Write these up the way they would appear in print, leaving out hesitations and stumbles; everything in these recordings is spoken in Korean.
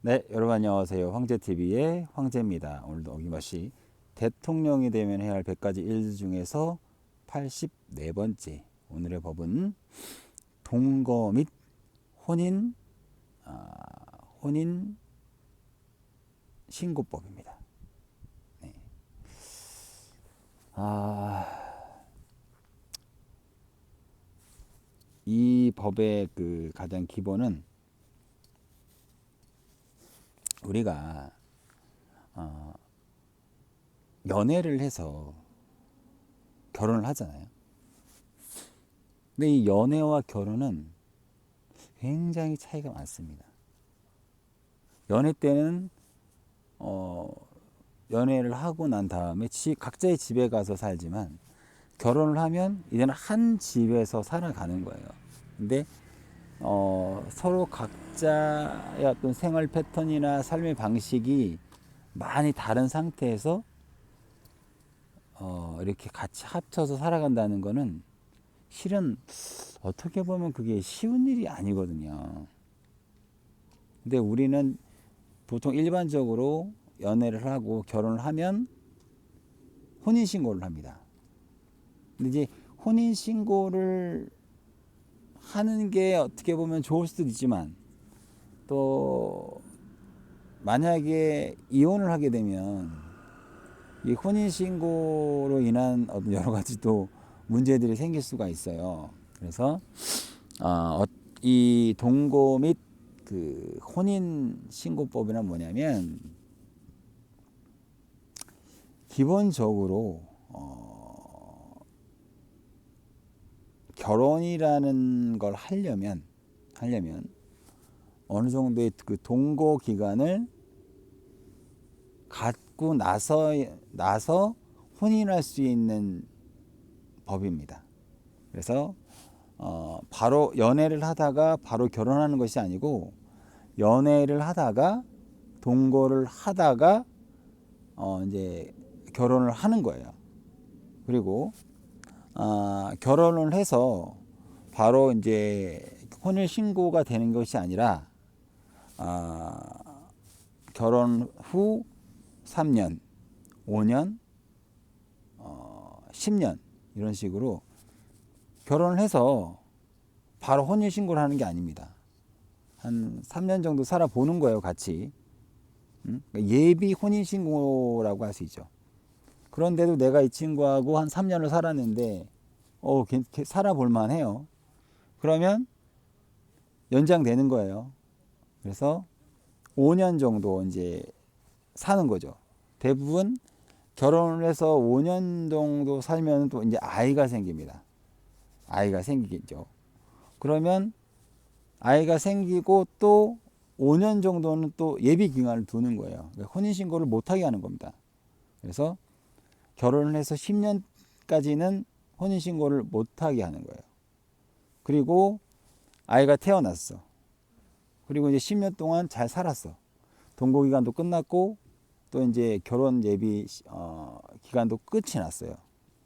네, 여러분 안녕하세요. 황제TV의 황제입니다. 오늘도 어김없이 대통령이 되면 해야 할 100가지 일 중에서 84번째 오늘의 법은 동거 및 혼인, 혼인 신고법입니다. 네. 아, 이 법의 그 가장 기본은 우리가 연애를 해서 결혼을 하잖아요. 근데 이 연애와 결혼은 굉장히 차이가 많습니다. 연애 때는 연애를 하고 난 다음에 각자의 집에 가서 살지만 결혼을 하면 이제는 한 집에서 살아가는 거예요. 근데 서로 각자의 어떤 생활 패턴이나 삶의 방식이 많이 다른 상태에서 이렇게 같이 합쳐서 살아간다는 거는 실은 어떻게 보면 그게 쉬운 일이 아니거든요. 근데 우리는 보통 일반적으로 연애를 하고 결혼을 하면 혼인신고를 합니다. 근데 이제 혼인신고를 하는 게 어떻게 보면 좋을 수도 있지만 또 만약에 이혼을 하게 되면 이 혼인신고로 인한 어떤 여러 가지 또 문제들이 생길 수가 있어요. 그래서 이 동거 및 그 혼인신고법이란 뭐냐면 기본적으로 결혼이라는 걸 하려면 어느 정도의 그 동거 기간을 갖고 나서 혼인할 수 있는 법입니다. 그래서 바로 연애를 하다가 바로 결혼하는 것이 아니고 연애를 하다가 동거를 하다가 이제 결혼을 하는 거예요. 그리고 결혼을 해서 바로 이제 혼인 신고가 되는 것이 아니라 결혼 후 3년, 5년, 10년 이런 식으로 결혼을 해서 바로 혼인 신고를 하는 게 아닙니다. 한 3년 정도 살아보는 거예요, 같이. 그러니까 예비 혼인 신고라고 할 수 있죠. 그런데도 내가 이 친구하고 한 3년을 살았는데 살아볼 만해요. 그러면 연장되는 거예요. 그래서 5년 정도 이제 사는 거죠. 대부분 결혼을 해서 5년 정도 살면 또 이제 아이가 생깁니다. 아이가 생기겠죠. 그러면 아이가 생기고 또 5년 정도는 또 예비 기간을 두는 거예요. 그러니까 혼인신고를 못하게 하는 겁니다. 그래서 결혼을 해서 10년까지는 혼인신고를 못하게 하는 거예요. 그리고 아이가 태어났어. 그리고 이제 10년 동안 잘 살았어. 동거기간도 끝났고 또 이제 결혼 예비 기간도 끝이 났어요.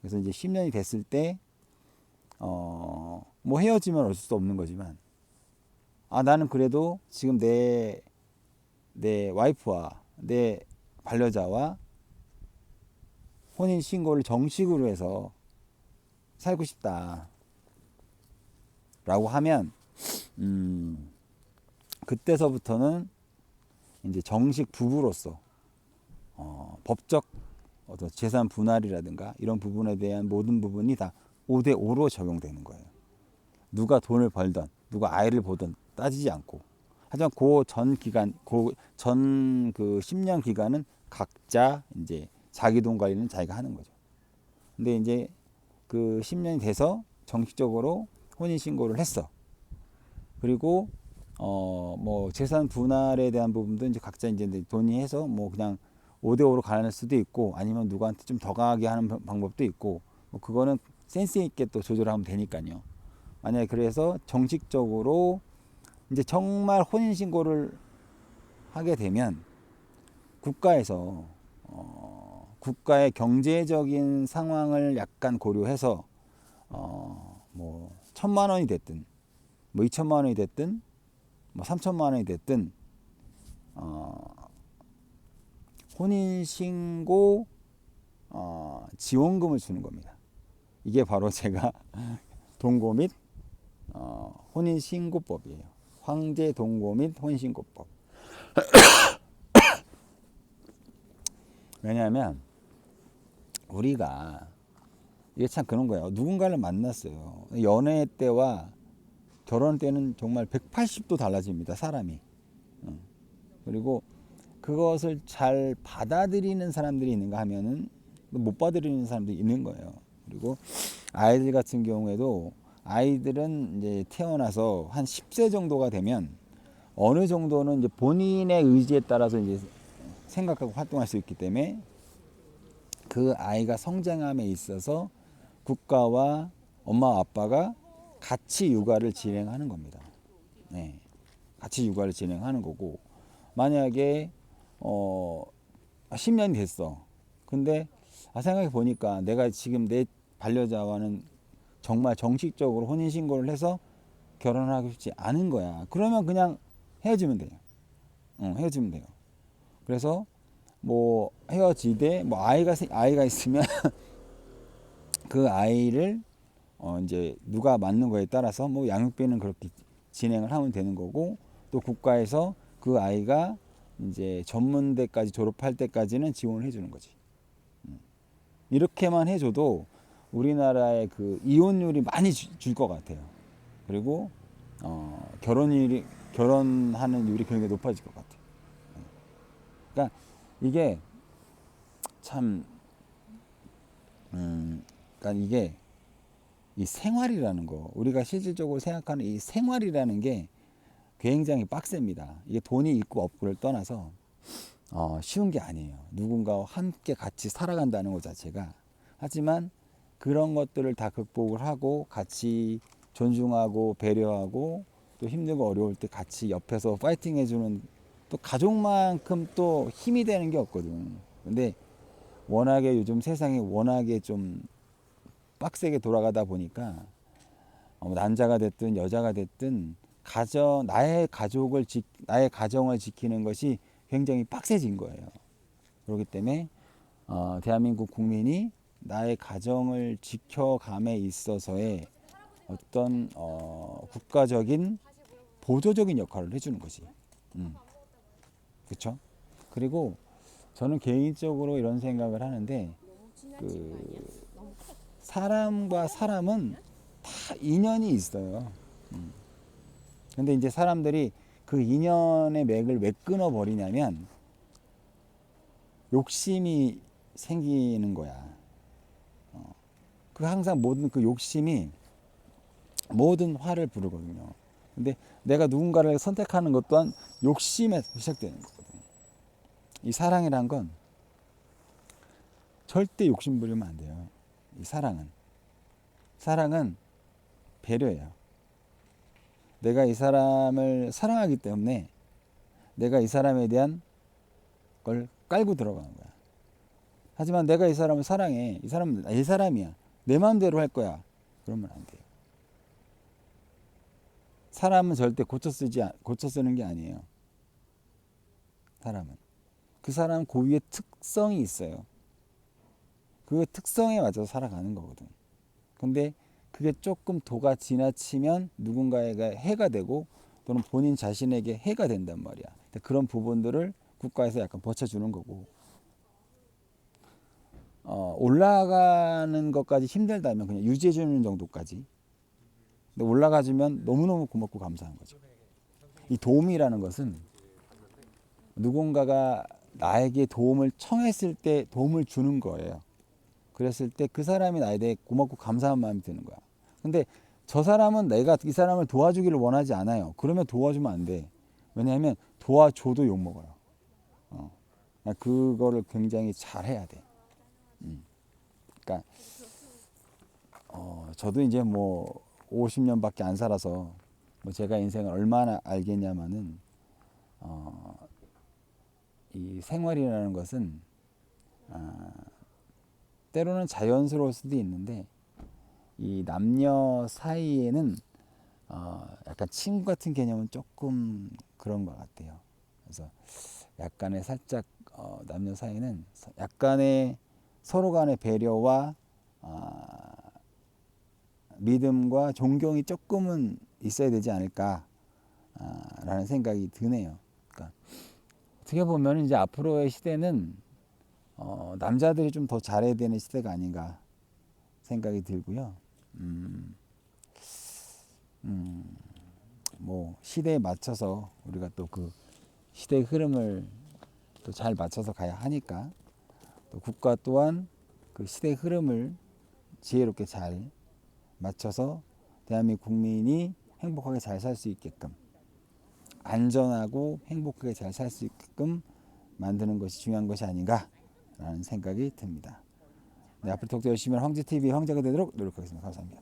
그래서 이제 10년이 됐을 때 뭐 헤어지면 어쩔 수 없는 거지만 나는 그래도 지금 내 와이프와 내 반려자와 혼인 신고를 정식으로 해서 살고 싶다라고 하면 그때서부터는 이제 정식 부부로서 법적 어떤 재산 분할이라든가 이런 부분에 대한 모든 부분이 다 5대5로 적용되는 거예요. 누가 돈을 벌든 누가 아이를 보든 따지지 않고. 하지만 그 전 기간, 전 그 10년 기간은 각자 이제 자기 돈 관리는 자기가 하는 거죠. 근데 이제 그 10년이 돼서 정식적으로 혼인 신고를 했어. 그리고 뭐 재산 분할에 대한 부분도 이제 각자 이제 논의해서 뭐 그냥 5대5로 가는 수도 있고 아니면 누구한테 좀 더 강하게 하는 방법도 있고 뭐 그거는 센스 있게 또 조절하면 되니까요. 만약에 그래서 정식적으로 이제 정말 혼인 신고를 하게 되면 국가에서 국가의 경제적인 상황을 약간 고려해서 뭐 1,000만 원이 됐든 뭐 2,000만 원이 됐든 뭐 3,000만 원이 됐든 혼인신고 지원금을 주는 겁니다. 이게 바로 제가 동거 및 혼인신고법이에요. 황제 동거 및 혼인신고법. 왜냐하면 우리가 이게 참 그런 거예요. 누군가를 만났어요. 연애 때와 결혼 때는 정말 180도 달라집니다. 사람이. 그리고 그것을 잘 받아들이는 사람들이 있는가 하면은 못 받아들이는 사람들이 있는 거예요. 그리고 아이들 같은 경우에도 아이들은 이제 태어나서 한 10세 정도가 되면 어느 정도는 이제 본인의 의지에 따라서 이제 생각하고 활동할 수 있기 때문에 그 아이가 성장함에 있어서 국가와 엄마 아빠가 같이 육아를 진행하는 겁니다. 네. 같이 육아를 진행하는 거고, 만약에 10년이 됐어. 근데 생각해 보니까 내가 지금 내 반려자와는 정말 정식적으로 혼인신고를 해서 결혼하고 싶지 않은 거야. 그러면 그냥 헤어지면 돼요. 헤어지면 돼요. 그래서 뭐 헤어지되 뭐 아이가 있으면 그 아이를 이제 누가 맞는 거에 따라서 뭐 양육비는 그렇게 진행을 하면 되는 거고, 또 국가에서 그 아이가 이제 전문대까지 졸업할 때까지는 지원을 해주는 거지. 이렇게만 해줘도 우리나라의 그 이혼율이 많이 줄 것 같아요. 그리고 결혼하는 율이 굉장히 높아질 것 같아요. 그러니까 이게 참, 그러니까 이게 이 생활이라는 거, 우리가 실질적으로 생각하는 이 생활이라는 게 굉장히 빡셉니다. 이게 돈이 있고 없고를 떠나서 쉬운 게 아니에요. 누군가와 함께 같이 살아간다는 것 자체가. 하지만 그런 것들을 다 극복을 하고 같이 존중하고 배려하고 또 힘들고 어려울 때 같이 옆에서 파이팅 해주는, 또 가족만큼 또 힘이 되는 게 없거든. 근데 워낙에 요즘 세상이 워낙에 좀 빡세게 돌아가다 보니까 남자가 됐든 여자가 됐든 나의 가정을 지키는 것이 굉장히 빡세진 거예요. 그렇기 때문에 대한민국 국민이 나의 가정을 지켜감에 있어서의 어떤 국가적인 보조적인 역할을 해주는 거지. 그렇죠? 그리고 저는 개인적으로 이런 생각을 하는데, 그 사람과 사람은 다 인연이 있어요. 근데 이제 사람들이 그 인연의 맥을 왜 끊어 버리냐면 욕심이 생기는 거야. 그 항상 모든 그 욕심이 모든 화를 부르거든요. 근데 내가 누군가를 선택하는 것 또한 욕심에서 시작되는 거거든. 이 사랑이란 건 절대 욕심 부리면 안 돼요. 이 사랑은 배려예요. 내가 이 사람을 사랑하기 때문에 내가 이 사람에 대한 걸 깔고 들어가는 거야. 하지만 내가 이 사람을 사랑해. 이 사람은 내 사람이야. 내 마음대로 할 거야. 그러면 안 돼요. 사람은 절대 고쳐 쓰는 게 아니에요. 사람은. 그 사람 고유의 특성이 있어요. 그 특성에 맞춰서 살아가는 거거든. 근데 그게 조금 도가 지나치면 누군가에게 해가 되고 또는 본인 자신에게 해가 된단 말이야. 그런 부분들을 국가에서 약간 버텨주는 거고, 올라가는 것까지 힘들다면 그냥 유지해주는 정도까지. 근데 올라가주면 너무너무 고맙고 감사한 거죠. 이 도움이라는 것은 누군가가 나에게 도움을 청했을 때 도움을 주는 거예요. 그랬을 때 그 사람이 나에 대해 고맙고 감사한 마음이 드는 거야. 근데 저 사람은 내가 이 사람을 도와주기를 원하지 않아요. 그러면 도와주면 안 돼. 왜냐하면 도와줘도 욕먹어요. 그거를 굉장히 잘해야 돼. 그러니까 저도 이제 뭐 50년밖에 안 살아서 뭐 제가 인생을 얼마나 알겠냐마는 이 생활이라는 것은 때로는 자연스러울 수도 있는데 이 남녀 사이에는 약간 친구 같은 개념은 조금 그런 것 같아요. 그래서 약간의 살짝 남녀 사이는 약간의 서로 간의 배려와 믿음과 존경이 조금은 있어야 되지 않을까라는 생각이 드네요. 그러니까 어떻게 보면 이제 앞으로의 시대는 남자들이 좀 더 잘해야 되는 시대가 아닌가 생각이 들고요. 뭐 시대에 맞춰서 우리가 또 그 시대의 흐름을 또 잘 맞춰서 가야 하니까 또 국가 또한 그 시대의 흐름을 지혜롭게 잘 맞춰서 대한민국 국민이 행복하게 잘 살 수 있게끔 안전하고 행복하게 잘 살 수 있게끔 만드는 것이 중요한 것이 아닌가라는 생각이 듭니다. 네, 앞으로 독자 열심히 한 황제TV 황제가 되도록 노력하겠습니다. 감사합니다.